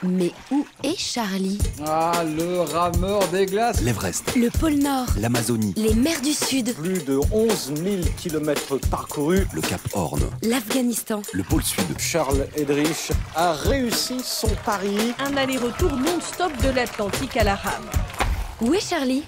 Mais où est Charlie? Ah, le rameur des glaces. L'Everest, Le pôle Nord, l'Amazonie, les mers du Sud, Plus de 11 000 km parcourus. le Cap Horn, l'Afghanistan. le pôle Sud. Charles Eddrich a réussi son pari. Un aller-retour non-stop de l'Atlantique à la rame. Où est Charlie?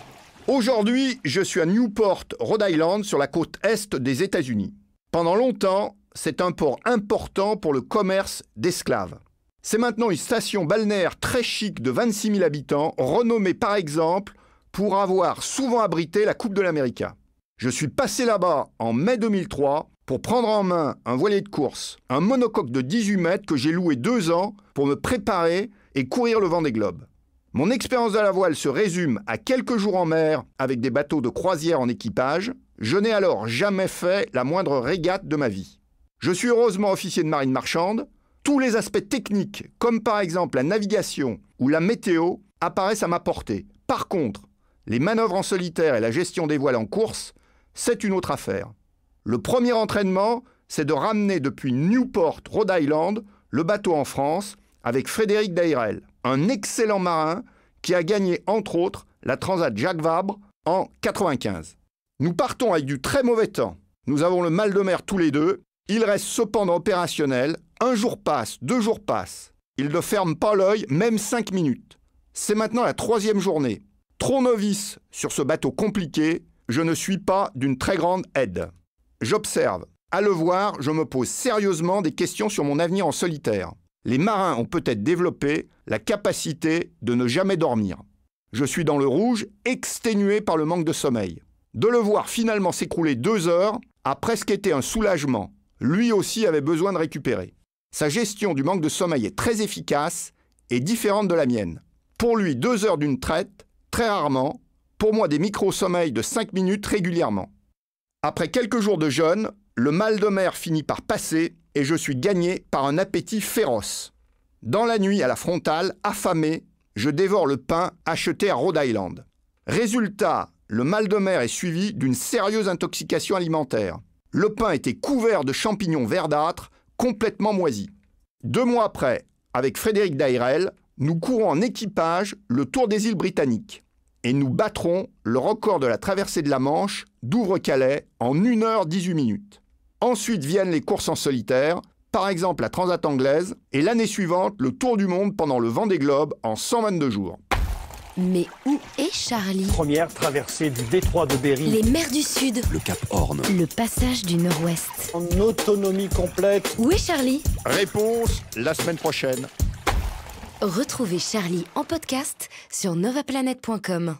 Aujourd'hui, je suis à Newport, Rhode Island, sur la côte est des États-Unis. Pendant longtemps, c'est un port important pour le commerce d'esclaves. C'est maintenant une station balnéaire très chic de 26 000 habitants, renommée par exemple pour avoir souvent abrité la Coupe de l'Amérique. Je suis passé là-bas en mai 2003 pour prendre en main un voilier de course, un monocoque de 18 mètres que j'ai loué 2 ans pour me préparer et courir le Vendée Globe. Mon expérience de la voile se résume à quelques jours en mer avec des bateaux de croisière en équipage. Je n'ai alors jamais fait la moindre régate de ma vie. Je suis heureusement officier de marine marchande. Tous les aspects techniques, comme par exemple la navigation ou la météo, apparaissent à ma portée. Par contre, les manœuvres en solitaire et la gestion des voiles en course, c'est une autre affaire. Le premier entraînement, c'est de ramener depuis Newport, Rhode Island, le bateau en France avec Frédéric Dairel, un excellent marin qui a gagné entre autres la Transat Jacques Vabre en 1995. Nous partons avec du très mauvais temps. Nous avons le mal de mer tous les deux. Il reste cependant opérationnel. 1 jour passe, 2 jours passent. Il ne ferme pas l'œil, même 5 minutes. C'est maintenant la 3e journée. Trop novice sur ce bateau compliqué, je ne suis pas d'une très grande aide. J'observe. À le voir, je me pose sérieusement des questions sur mon avenir en solitaire. Les marins ont peut-être développé la capacité de ne jamais dormir. Je suis dans le rouge, exténué par le manque de sommeil. De le voir finalement s'écrouler 2 heures a presque été un soulagement. Lui aussi avait besoin de récupérer. Sa gestion du manque de sommeil est très efficace et différente de la mienne. Pour lui, 2 heures d'une traite, très rarement. Pour moi, des micro-sommeils de 5 minutes régulièrement. Après quelques jours de jeûne, le mal de mer finit par passer et je suis gagné par un appétit féroce. Dans la nuit, à la frontale, affamé, je dévore le pain acheté à Rhode Island. Résultat, le mal de mer est suivi d'une sérieuse intoxication alimentaire. Le pain était couvert de champignons verdâtres, complètement moisis. 2 mois après, avec Frédéric Dairel, nous courons en équipage le tour des îles Britanniques. Et nous battrons le record de la traversée de la Manche d'Ouvre-Calais en 1 heure 18 minutes. Ensuite viennent les courses en solitaire, par exemple la Transat anglaise, et l'année suivante, le tour du monde pendant le Vendée Globe en 122 jours. Mais où est Charlie? Première traversée du détroit de Bering. Les mers du Sud, Le Cap Horn, le passage du Nord-Ouest. En autonomie complète. Où est Charlie? Réponse la semaine prochaine. Retrouvez Charlie en podcast sur novaplanet.com.